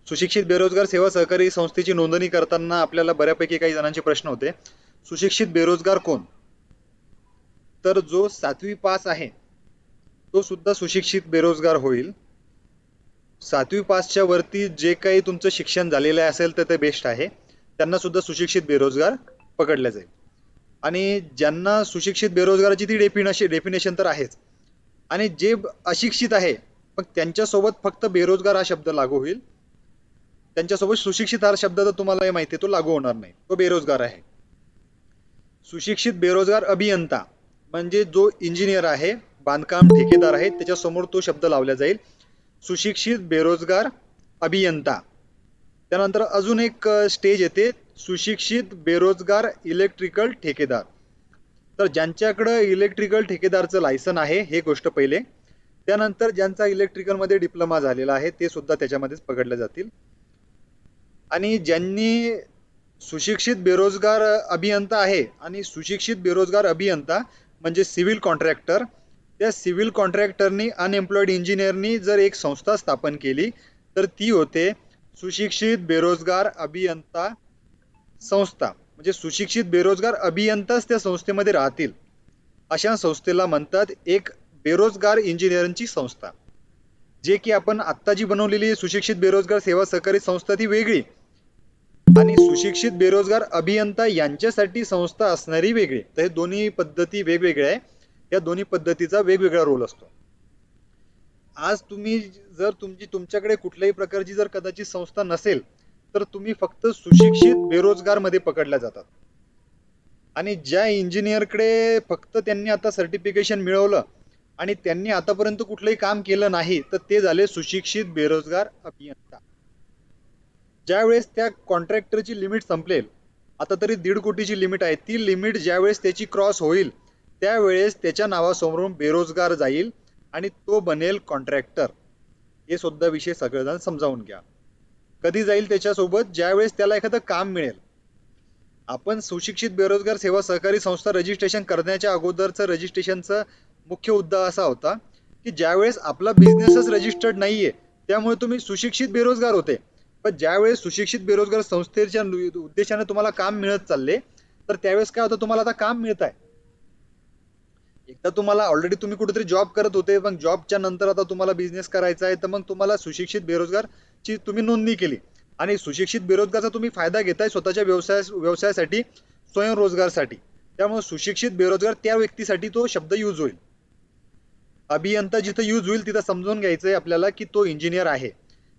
सुशिक्षित बेरोजगार सेवा सहकारी संस्थेची नोंदणी करताना आपल्याला बऱ्यापैकी काही जणांचे प्रश्न होते. सुशिक्षित बेरोजगार कोण? तर जो 7वी पास आहे तो सुद्धा सुशिक्षित बेरोजगार होईल. 7वी पासच्या वरती जे काही तुमचं शिक्षण झालेलं असेल तर ते बेस्ट आहे. त्यांना सुद्धा सुशिक्षित बेरोजगार पकडल्या जाईल. आणि ज्यांना सुशिक्षित बेरोजगाराची ती डेफिनेशन तर आहेच. आणि जे अशिक्षित आहे मग त्यांच्यासोबत फक्त बेरोजगार हा शब्द लागू होईल. त्यांच्यासोबत सुशिक्षित हा शब्द तर तुम्हाला माहिती आहे तो लागू होणार नाही, तो बेरोजगार आहे. सुशिक्षित बेरोजगार अभियंता म्हणजे जो इंजिनियर आहे, बांधकाम ठेकेदार आहे, त्याच्यासमोर तो शब्द लावला जाईल, सुशिक्षित बेरोजगार अभियंता. त्यानंतर अजून एक स्टेज येते, सुशिक्षित बेरोजगार इलेक्ट्रिकल ठेकेदार. तर ज्यांच्याकडे इलेक्ट्रिकल ठेकेदारचं लायसन आहे हे गोष्ट पहिले. त्यानंतर ज्यांचा इलेक्ट्रिकल मध्ये डिप्लोमा झालेला आहे ते सुद्धा त्याच्यामध्येच पकडले जातील. आणि ज्यांनी सुशिक्षित बेरोजगार अभियंता आहे आणि सुशिक्षित बेरोजगार अभियंता म्हणजे सिव्हिल कॉन्ट्रॅक्टर, त्या सिव्हिल कॉन्ट्रॅक्टरनी अनएम्प्लॉईड इंजिनियरनी जर एक संस्था स्थापन केली तर ती होते सुशिक्षित बेरोजगार अभियंता संस्था. म्हणजे सुशिक्षित बेरोजगार अभियंताच त्या संस्थेमध्ये राहतील अशा संस्थेला म्हणतात एक बेरोजगार इंजिनिअरिंगची संस्था. जे की आपण आत्ता जी बनवलेली सुशिक्षित बेरोजगार सेवा सहकारी संस्था ती वेगळी आणि सुशिक्षित बेरोजगार अभियंता यांच्यासाठी संस्था असणारी वेगळी. तर हे दोन्ही पद्धती वेगवेगळ्या आहे. या दोन्ही पद्धतीचा वेगवेगळा रोल असतो. आज तुम्ही जर तुमच्याकडे कुठल्याही प्रकारची जर कदाचित संस्था नसेल तर तुम्ही फक्त सुशिक्षित बेरोजगार मध्ये पकडल्या जातात. आणि ज्या इंजिनियरकडे फक्त त्यांनी आता सर्टिफिकेशन मिळवलं आणि त्यांनी आतापर्यंत कुठलंही काम केलं नाही तर ते झाले सुशिक्षित बेरोजगार अभियंता. ज्यावेळेस त्या कॉन्ट्रॅक्टरची लिमिट संपलेल, आता तरी 1.5 कोटीची लिमिट आहे, ती लिमिट ज्यावेळेस त्याची क्रॉस होईल त्यावेळेस त्याच्या नावासमोरून बेरोजगार जाईल आणि तो बनेल कॉन्ट्रॅक्टर. हे सुद्धा विषय सगळेजण समजावून घ्या. कधी जाईल त्याच्यासोबत? ज्यावेळेस त्याला एखादं काम मिळेल. आपण सुशिक्षित बेरोजगार सेवा सहकारी संस्था रजिस्ट्रेशन करण्याच्या अगोदरचं रजिस्ट्रेशनचा मुख्य उद्देश असा होता की ज्यावेळेस आपला बिझनेसच रजिस्टर्ड नाहीये त्यामुळे तुम्ही सुशिक्षित बेरोजगार होते, पण ज्यावेळेस सुशिक्षित बेरोजगार संस्थेच्या उद्देशाने तुम्हाला काम मिळत चालले तर त्यावेळेस काय होतं, तुम्हाला आता काम मिळत आहे. एकदा तुम्हाला ऑलरेडी तुम्ही कुठेतरी जॉब करत होते पण जॉबच्या नंतर आता तुम्हाला बिझनेस करायचा आहे तर मग तुम्हाला सुशिक्षित बेरोजगार ची तुम्ही नोंदणी केली आणि सुशिक्षित बेरोजगारचा तुम्ही फायदा घेताय स्वतःच्या व्यवसायासाठी, स्वयंरोजगारसाठी. त्यामुळे सुशिक्षित बेरोजगार त्या व्यक्तीसाठी तो शब्द यूज होईल. अभियंता जिथे यूज होईल तिथे समजून घ्यायचंय आपल्याला की तो इंजिनियर आहे.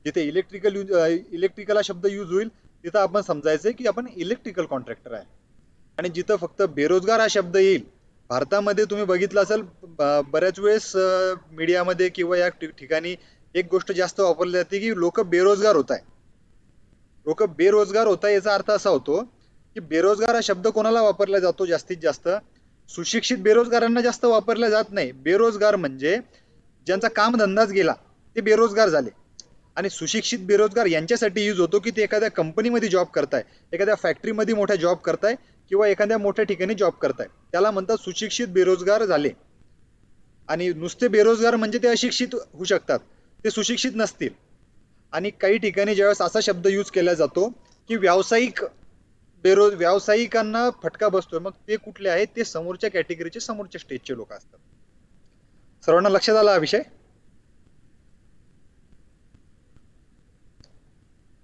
जिथे इलेक्ट्रिकल हा शब्द यूज होईल तिथं आपण समजायचंय की आपण इलेक्ट्रिकल कॉन्ट्रॅक्टर आहे. आणि जिथं फक्त बेरोजगार हा शब्द येईल, भारतामध्ये तुम्ही बघितलं असेल बऱ्याच वेळेस मीडियामध्ये किंवा या ठिकाणी एक गोष्ट जास्त वापरली जाते की लोक बेरोजगार होत आहे. लोक बेरोजगार होत आहे याचा अर्थ असा होतो की बेरोजगार हा शब्द कोणाला वापरला जातो जास्तीत जास्त? सुशिक्षित बेरोजगारांना जास्त वापरला जात नाही. बेरोजगार म्हणजे ज्यांचा कामधंदाच गेला ते बेरोजगार झाले. आणि सुशिक्षित बेरोजगार यांच्यासाठी यूज होतो की ते एखाद्या कंपनीमध्ये जॉब करताय, एखाद्या फॅक्टरीमध्ये मोठ्या जॉब करताय किंवा एखाद्या मोठ्या ठिकाणी जॉब करताय, त्याला म्हणतात सुशिक्षित बेरोजगार झाले. आणि नुसते बेरोजगार म्हणजे ते अशिक्षित होऊ शकतात, ते सुशिक्षित नसतील. आणि काही ठिकाणी ज्यावेळेस असा शब्द यूज केला जातो की व्यावसायिकांना फटका बसतोय, मग ते कुठले आहेत? ते समोरच्या कॅटेगरीचे, समोरच्या स्टेजचे लोक असतात. सर्वांना लक्षात आला हा विषय?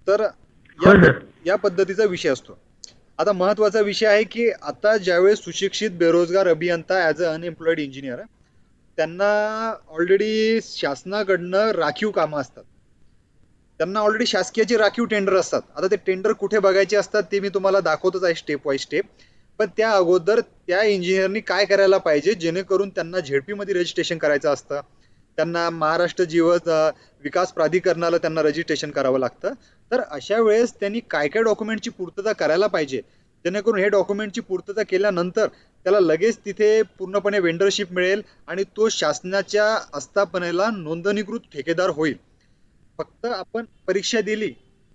तर या पद्धतीचा विषय असतो. आता महत्वाचा विषय आहे की आता ज्यावेळेस सुशिक्षित बेरोजगार अभियंता ऍज अ अनएम्प्लॉईड इंजिनियर त्यांना ऑलरेडी शासनाकडनं राखीव कामं असतात, त्यांना ऑलरेडी शासकीयचे राखीव टेंडर असतात. आता ते टेंडर कुठे बघायचे असतात ते मी तुम्हाला दाखवतच आहे स्टेप बाय स्टेप. पण त्या अगोदर त्या इंजिनियरनी काय करायला पाहिजे जेणेकरून त्यांना झेडपी मध्ये रजिस्ट्रेशन करायचं असतं, त्यांना महाराष्ट्र जीवन विकास प्राधिकरणाला त्यांना रजिस्ट्रेशन करावं लागतं. तर अशा वेळेस त्यांनी काय काय डॉक्युमेंटची पूर्तता करायला पाहिजे जेणेकरून हे डॉक्युमेंटची पूर्तता केल्यानंतर त्याला लगेच तिथे पूर्णपणे वेंडरशिप मिळेल आणि तो शासनाच्या आस्थापनेला नोंदणीकृत ठेकेदार होईल. फक्त आपण परीक्षा दिली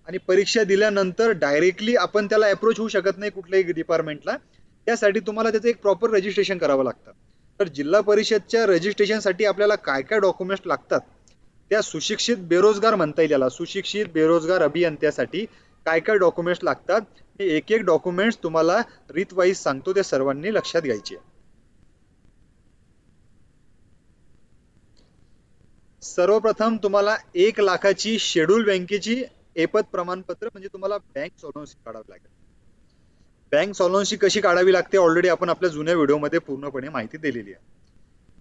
आणि परीक्षा दिल्यानंतर डायरेक्टली आपण त्याला अप्रोच होऊ शकत नाही कुठल्याही डिपार्टमेंटला. त्यासाठी तुम्हाला त्याचं एक प्रॉपर रजिस्ट्रेशन करावं लागतं. तर जिल्हा परिषदच्या रजिस्ट्रेशनसाठी आपल्याला काय काय डॉक्युमेंट्स लागतात त्या सुशिक्षित बेरोजगार म्हणता येईल याला, सुशिक्षित बेरोजगार अभियंत्यासाठी काय काय डॉक्युमेंट्स लागतात हे एक एक डॉक्युमेंट्स तुम्हाला रीतवाईज सांगतो, ते सर्वांनी लक्षात घ्यायचे. सर्वप्रथम तुम्हाला 1 लाखाची शेड्यूल बँकेची एपत प्रमाणपत्र म्हणजे तुम्हाला बँक सॉल्व्हन्सी काढावी लागेल. बँक सॉल्व्हन्सी कशी काढावी लागते ऑलरेडी आपण आपल्या जुन्या व्हिडिओमध्ये पूर्णपणे माहिती दिलेली आहे.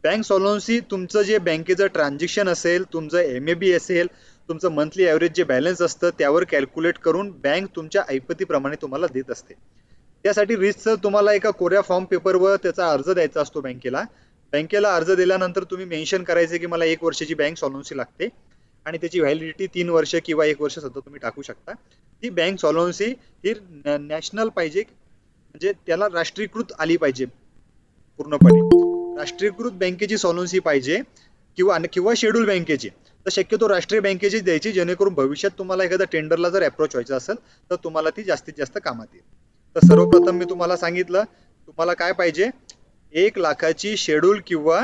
बँक सॉल्व्हन्सी तुमचं जे बँकेचं ट्रान्झॅक्शन असेल, तुमचं एमएबी असेल, तुमचं मंथली ॲव्हरेज जे बॅलन्स असतं त्यावर कॅल्क्युलेट करून बँक तुमच्या ऐपतीप्रमाणे तुम्हाला देत असते. त्यासाठी रितसर तुम्हाला एका कोऱ्या फॉर्म पेपरवर त्याचा अर्ज द्यायचा असतो बँकेला. बँकेला अर्ज दिल्यानंतर तुम्ही मेन्शन करायचे की मला 1 वर्षाची बँक सॉल्व्हन्सी लागते आणि त्याची व्हॅलिडिटी 3 वर्ष किंवा 1 वर्ष सुद्धा तुम्ही टाकू शकता. ती बँक सॉल्व्हन्सी ही नॅशनल पाहिजे, म्हणजे त्याला राष्ट्रीयकृत आली पाहिजे पूर्णपणे. राष्ट्रीयकृत बँकेची सॉल्व्हन्सी पाहिजे किंवा शेड्यूल बँकेची. तर शक्यतो राष्ट्रीय बँकेची द्यायची, जेणेकरून भविष्यात तुम्हाला एखाद्या टेंडरला जर अप्रोच व्हायचं असेल तर तुम्हाला ती जास्तीत जास्त कामात येईल. तर सर्वप्रथम मी तुम्हाला सांगितलं तुम्हाला काय पाहिजे, 1 लाखाची शेड्यूल किंवा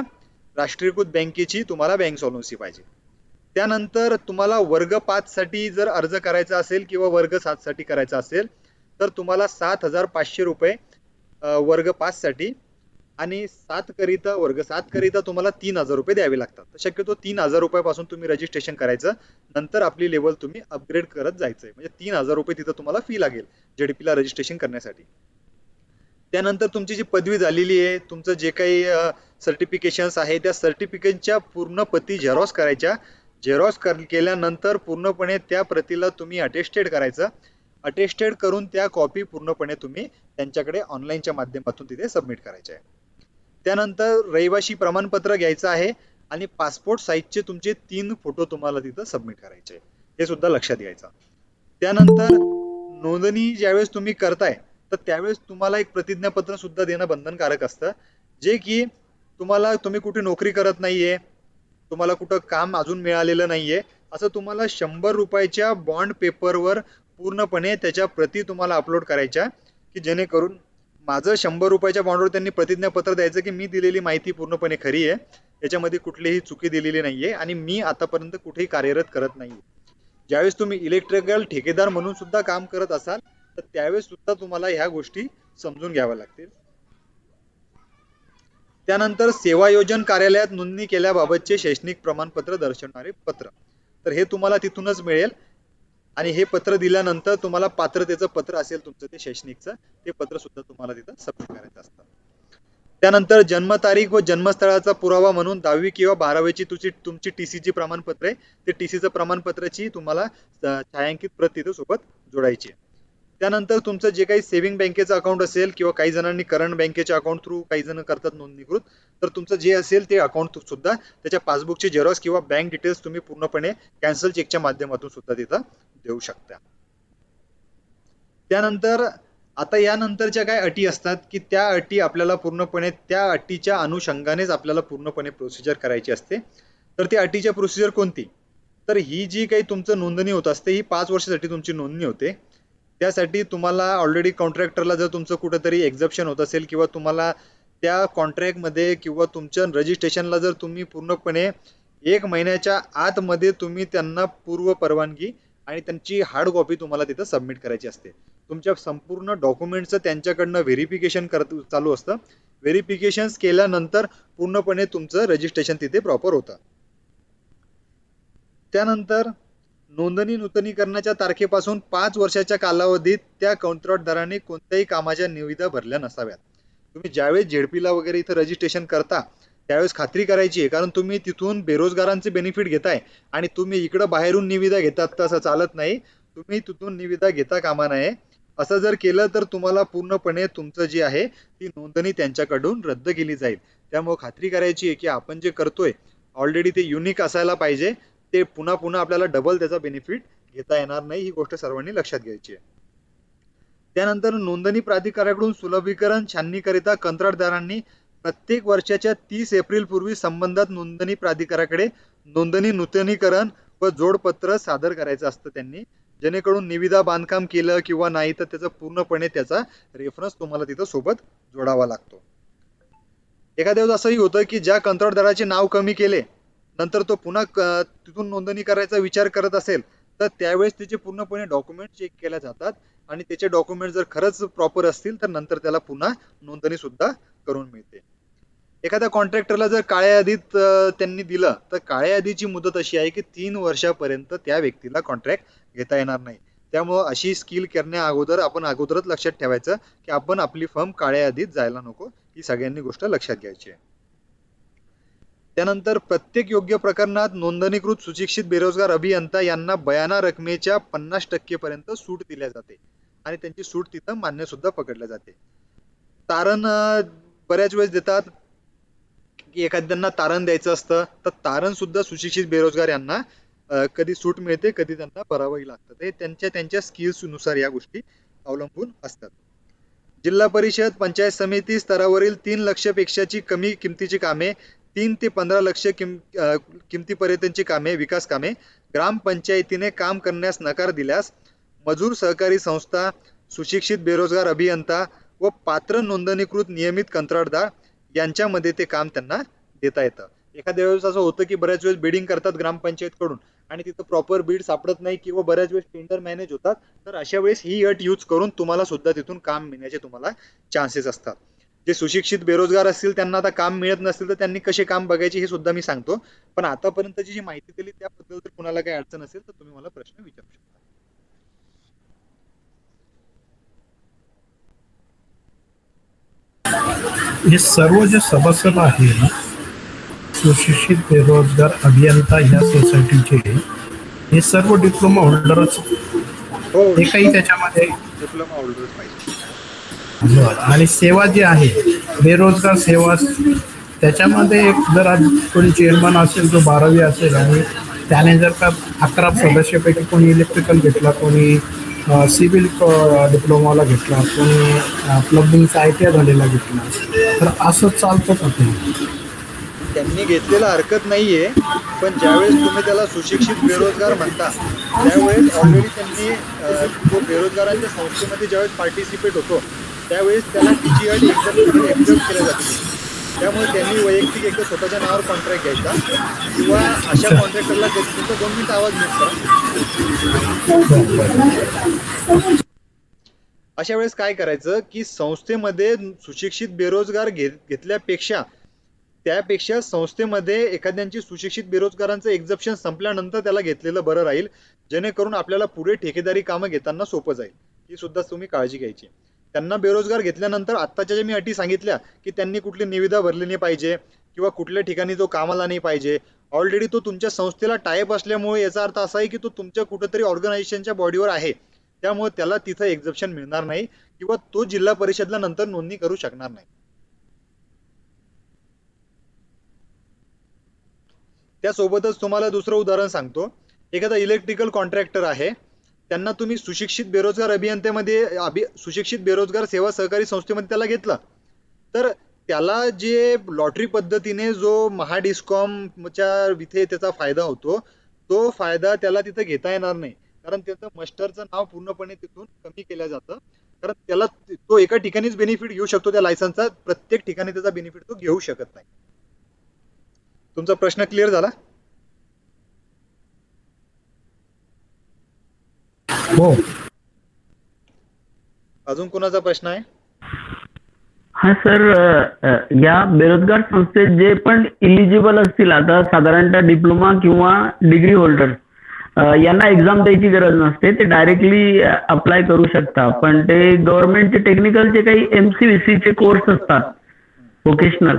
राष्ट्रीयकृत बँकेची तुम्हाला बँक सॉल्व्हन्सी पाहिजे. त्यानंतर तुम्हाला वर्ग 5 साठी जर अर्ज करायचा असेल किंवा वर्ग 7 साठी करायचा असेल तर तुम्हाला 7,500 रुपये वर्ग 5 साठी आणि वर्ग 7 करिता तुम्हाला 3,000 रुपये द्यावे लागतात. तर शक्यतो 3,000 रुपयापासून तुम्ही रजिस्ट्रेशन करायचं, नंतर आपली लेवल तुम्ही अपग्रेड करत जायचंय. म्हणजे 3,000 रुपये तिथं तुम्हाला फी लागेल जेडीपीला रजिस्ट्रेशन करण्यासाठी. त्यानंतर तुमची जी पदवी झालेली आहे, तुमचं जे काही सर्टिफिकेशन्स आहे त्या सर्टिफिकेटच्या पूर्ण प्रती झेरॉक्स करायच्या. झेरॉक्स केल्यानंतर पूर्णपणे त्या प्रतीला तुम्ही अटेस्टेड करायचं. अटेस्टेड करून त्या कॉपी पूर्णपणे तुम्ही त्यांच्याकडे ऑनलाईनच्या माध्यमातून तिथे सबमिट करायचे आहे. त्यानंतर रहिवाशी प्रमाणपत्र घ्यायचं आहे आणि पासपोर्ट साईजचे तुमचे 3 फोटो तुम्हाला तिथं सबमिट करायचे आहे, हे सुद्धा लक्षात घ्यायचं. त्यानंतर नोंदणी ज्यावेळेस तुम्ही करताय तर त्यावेळेस तुम्हाला एक प्रतिज्ञापत्र सुद्धा देणं बंधनकारक असतं, जे की तुम्ही कुठे नोकरी करत नाहीये, तुम्हाला कुठं काम अजून मिळालेलं नाहीये, असं तुम्हाला 100 रुपयाच्या बॉन्ड पेपरवर पूर्णपणे त्याच्या प्रती तुम्हाला अपलोड करायच्या, की जेणेकरून माझं 100 रुपयाच्या बॉन्डवर त्यांनी प्रतिज्ञापत्र द्यायचं की मी दिलेली माहिती पूर्णपणे खरी आहे, याच्यामध्ये कुठलीही चुकी दिलेली नाहीये आणि मी आतापर्यंत कुठेही कार्यरत करत नाहीये. ज्यावेळेस तुम्ही इलेक्ट्रिकल ठेकेदार म्हणून सुद्धा काम करत असाल तर त्यावेळेस सुद्धा तुम्हाला ह्या गोष्टी समजून घ्याव्या लागतील. त्यानंतर सेवा योजन कार्यालयात नोंदणी केल्याबाबतचे शैक्षणिक प्रमाणपत्र दर्शवणारे पत्र, तर हे तुम्हाला तिथूनच मिळेल आणि हे पत्र दिल्यानंतर तुम्हाला पात्रतेचं पत्र असेल तुमचं ते शैक्षणिकचं, ते पत्र सुद्धा तुम्हाला तिथं सबमिट करायचं असतं. त्यानंतर जन्मतारीख व जन्मस्थळाचा पुरावा म्हणून 10वी किंवा 12वीची तुमची टीसीची प्रमाणपत्र आहे, ते टीसीचं प्रमाणपत्राची तुम्हाला छायांकित प्रत तिथं सोबत जोडायची आहे. त्यानंतर तुमचं जे काही सेव्हिंग बँकेचं अकाउंट असेल किंवा काही जणांनी करंट बँकेच्या अकाउंट थ्रू काही जण करतात नोंदणीकृत, तर तुमचं जे असेल ते अकाउंट सुद्धा त्याच्या पासबुकची झेरॉक्स किंवा बँक डिटेल्स तुम्ही पूर्णपणे कॅन्सल चेकच्या माध्यमातून सुद्धा तिथं देऊ शकता. त्यानंतर आता यानंतरच्या काय अटी असतात की त्या अटी आपल्याला पूर्णपणे त्या अटीच्या अनुषंगानेच आपल्याला पूर्णपणे प्रोसिजर करायची असते. तर ती अटीच्या प्रोसिजर कोणती, तर ही जी काही तुमचं नोंदणी होत असते ही 5 वर्षासाठी तुमची नोंदणी होते. त्यासाठी तुम्हाला ऑलरेडी कॉन्ट्रॅक्टरला जर तुमचं कुठेतरी एक्झप्शन होत असेल किंवा तुम्हाला त्या कॉन्ट्रॅक्टमध्ये किंवा तुमच्या रजिस्ट्रेशनला जर तुम्ही पूर्णपणे 1 महिन्याच्या आतमध्ये तुम्ही त्यांना पूर्व परवानगी आणि त्यांची हार्ड कॉपी तुम्हाला तिथं सबमिट करायची असते. तुमच्या संपूर्ण डॉक्युमेंटचं त्यांच्याकडनं व्हेरिफिकेशन चालू असतं. व्हेरिफिकेशन केल्यानंतर पूर्णपणे तुमचं रजिस्ट्रेशन तिथे प्रॉपर होतं. त्यानंतर नोंदणी नूतनीकरणाच्या तारखेपासून 5 वर्षाच्या कालावधीत त्या कंत्राटदाराने कोणत्याही कामाच्या निविदा भरल्या नसाव्यात. तुम्ही ज्यावेळेस झेडपीला वगैरे इथं रजिस्ट्रेशन करता त्यावेळेस खात्री करायची आहे, कारण तुम्ही तिथून बेरोजगारांचे बेनिफिट घेताय आणि तुम्ही इकडं बाहेरून निविदा घेतात, तसं चालत नाही. तुम्ही तिथून निविदा घेता कामा नये. असं जर केलं तर तुम्हाला पूर्णपणे तुमचं जे आहे ती नोंदणी त्यांच्याकडून रद्द केली जाईल. त्यामुळे खात्री करायची आहे की आपण जे करतोय ऑलरेडी ते युनिक असायला पाहिजे, ते पुन्हा पुन्हा आपल्याला डबल त्याचा बेनिफिट घेता येणार नाही, ही गोष्ट सर्वांनी लक्षात घ्यायची आहे. त्यानंतर नोंदणी प्राधिकाऱ्याकडून सुलभीकरण छाननीकरिता कंत्राटदारांनी प्रत्येक वर्षाच्या 30 एप्रिल पूर्वी संबंधित नोंदणी प्राधिकाऱ्याकडे नोंदणी नूतनीकरण व जोडपत्र सादर करायचं असतं त्यांनी, जेणेकरून निविदा बांधकाम केलं किंवा नाही तर त्याचा पूर्णपणे त्याचा रेफरन्स तुम्हाला तिथं सोबत जोडावा लागतो. एखाद्या वेळेस असंही होतं की ज्या कंत्राटदाराचे नाव कमी केले नंतर तो पुन्हा तिथून नोंदणी करायचा विचार करत असेल तर त्यावेळेस त्याचे पूर्णपणे डॉक्युमेंट चेक केल्या जातात आणि त्याचे डॉक्युमेंट जर खरंच प्रॉपर असतील तर नंतर त्याला पुन्हा नोंदणी सुद्धा करून मिळते. एखाद्या कॉन्ट्रॅक्टरला जर काळ्या यादीत त्यांनी दिलं तर काळ्या यादीची मुदत अशी आहे की 3 वर्षापर्यंत त्या व्यक्तीला कॉन्ट्रॅक्ट घेता येणार नाही. त्यामुळं अशी स्किल करण्या अगोदर आपण अगोदरच लक्षात ठेवायचं की आपण आपली फर्म काळ्या यादीत जायला नको, ही सगळ्यांनी गोष्ट लक्षात घ्यायची आहे. त्यानंतर प्रत्येक योग्य प्रकरणात नोंदणीकृत सुशिक्षित बेरोजगार अभियंता यांना बयाना रकमेच्या 50% पर्यंत सूट दिल्या जाते आणि त्यांची सूट तिथं मान्य सुद्धा पकडल्या जाते. तारण बऱ्याच वेळेस देतात की एखाद्यांना तारण द्यायचं असतं तर तारण सुद्धा सुशिक्षित बेरोजगार यांना कधी सूट मिळते कधी त्यांना भरावंही लागतं. ते त्यांच्या त्यांच्या स्किल्स नुसार या गोष्टी अवलंबून असतात. जिल्हा परिषद पंचायत समिती स्तरावरील 3 लाख पेक्षाची कमी किमतीची कामे 3 ते 15 लाख किमतीपर्यंतची कामे विकास कामे ग्रामपंचायतीने काम करण्यास नकार दिल्यास मजूर सहकारी संस्था सुशिक्षित बेरोजगार अभियंता व पात्र नोंदणीकृत नियमित कंत्राटदार यांच्यामध्ये ते काम त्यांना देता येतं. एखाद्या वेळेस असं होतं की बऱ्याच वेळेस बिडिंग करतात ग्रामपंचायत कडून आणि तिथं प्रॉपर बीड सापडत नाही किंवा बऱ्याच वेळेस टेंडर मॅनेज होतात, तर अशा वेळेस ही अट यूज करून तुम्हाला सुद्धा तिथून काम मिळण्याचे तुम्हाला चान्सेस असतात. जे सुशिक्षित बेरोजगार असतील त्यांना आता काम मिळत नसेल तर त्यांनी कसे काम बघायचे हे सुद्धा मी सांगतो. पण आतापर्यंतची जी माहिती दिली त्याबद्दल जर कुणाला काही अडचण असेल तर तुम्ही मला प्रश्न विचारू शकता. हे सर्व जे सभासद आहे सुशिक्षित बेरोजगार अभियंता ह्या सोसायटीचे हे सर्व डिप्लोमा होल्डरच हो, हे काही त्याच्यामध्ये डिप्लोमा होल्डर्स पाहिजे. आणि सेवा जी आहे बेरोजगार सेवा त्याच्यामध्ये जर आज कोणी चेअरमन असेल तो 12वी असेल आणि त्याने जर का 11 सदस्यापैकी कोणी इलेक्ट्रिकल घेतला, कोणी सिव्हिल डिप्लोमाला घेतला, कोणी प्लंबिंगचा ITI झालेला घेतला, तर असं चालतं का ते? त्यांनी घेतलेला हरकत नाहीये, पण ज्यावेळेस तुम्ही त्याला सुशिक्षित बेरोजगार म्हणता त्यावेळेस ऑलरेडी त्यांनी तो बेरोजगारांच्या संस्थेमध्ये ज्यावेळेस पार्टिसिपेट होतो त्यावेळेस त्याला तिची अट एक्झॅक्ट केल्या जाते. त्यामुळे त्यांनी वैयक्तिक एकदा स्वतःच्या नावावर कॉन्ट्रॅक्ट घ्यायचा किंवा अशा कॉन्ट्रॅक्टरला तुमचा 2 मिनिट आवाज मिळतो. अशा वेळेस काय करायचं की संस्थेमध्ये सुशिक्षित बेरोजगार घेतल्यापेक्षा त्यापेक्षा संस्थेमध्ये एखाद्यांची सुशिक्षित बेरोजगारांचं एक्झप्शन संपल्यानंतर त्याला घेतलेलं बरं राहील, जेणेकरून आपल्याला पुढे ठेकेदारी कामं घेताना सोपं जाईल. ही सुद्धा तुम्ही काळजी घ्यायची. त्यांना बेरोजगार घेतल्यानंतर आत्ताच्या ज्या मी अटी सांगितल्या की त्यांनी कुठली निविदा भरली नाही पाहिजे किंवा कुठल्या ठिकाणी तो कामाला नाही पाहिजे, ऑलरेडी तो तुमच्या संस्थेला टायअप असल्यामुळे याचा अर्थ असा आहे की तो तुमच्या कुठेतरी ऑर्गनायझेशनच्या बॉडीवर आहे, त्यामुळे त्याला तिथं एक्झप्शन मिळणार नाही किंवा तो जिल्हा परिषदला नंतर नोंदणी करू शकणार नाही. त्यासोबतच तुम्हाला दुसरं उदाहरण सांगतो. एखादा इलेक्ट्रिकल कॉन्ट्रॅक्टर आहे, त्यांना तुम्ही सुशिक्षित बेरोजगार अभियंत्यामध्ये सुशिक्षित बेरोजगार सेवा सहकारी संस्थेमध्ये त्याला घेतला तर त्याला जे लॉटरी पद्धतीने जो महाडिस्कॉमच्या इथे त्याचा फायदा होतो तो फायदा त्याला तिथे घेता येणार नाही, कारण त्याचं मस्टरचं नाव पूर्णपणे तिथून कमी केलं जातं. कारण त्याला तो एका ठिकाणीच बेनिफिट घेऊ शकतो त्या लायसन्सचा, प्रत्येक ठिकाणी त्याचा बेनिफिट तो घेऊ शकत नाही. तुमचा प्रश्न क्लिअर झाला? हो. अजून कोणाचा प्रश्न आहे? हा सर, या बेरोजगार संस्थेत जे पण इलिजिबल असतील, आता साधारणतः डिप्लोमा किंवा डिग्री होल्डर यांना एक्झाम द्यायची गरज नसते, ते डायरेक्टली अप्लाय करू शकता. पण ते गव्हर्नमेंटचे टेक्निकलचे काही MCVC चे कोर्स असतात व्होकेशनल,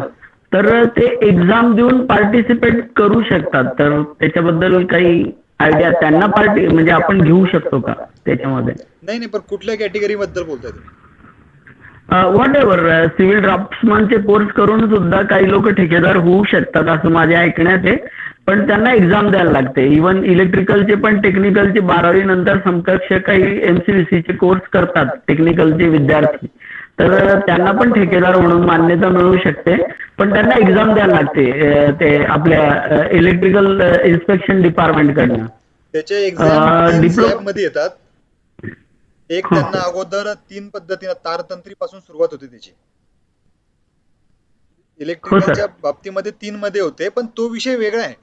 तर ते एक्झाम देऊन पार्टिसिपेट करू शकतात. तर त्याच्याबद्दल काही आयडिया त्यांना म्हणजे आपण घेऊ शकतो का त्याच्यामध्ये? नाही, पण कुठल्या कॅटेगरी बद्दल बोलताय तुम्ही? व्हॉट एव्हर, सिव्हिल ड्राफ्ट्समनचे कोर्स करून सुद्धा काही लोक ठेकेदार होऊ शकतात असं माझे ऐकण्यात आहे, पण त्यांना एक्झाम द्यायला लागते. इव्हन इलेक्ट्रिकलचे पण टेक्निकलचे 12वी नंतर समकक्ष काही MCVC चे कोर्स करतात टेक्निकलचे विद्यार्थी, तर त्यांना पण ठेकेदार म्हणून मान्यता मिळू शकते, पण त्यांना एक्झाम द्यायला लागते ते आपल्या इलेक्ट्रिकल इन्स्पेक्शन डिपार्टमेंट कडनं. त्याचे एक्झाम मध्ये येतात. एक त्यांना अगोदर 3 पद्धतीने तारतंत्री पासून सुरुवात होते त्याची. इलेक्ट्रिकलच्या बाबतीमध्ये 3 मध्ये होते, पण तो विषय वेगळा आहे.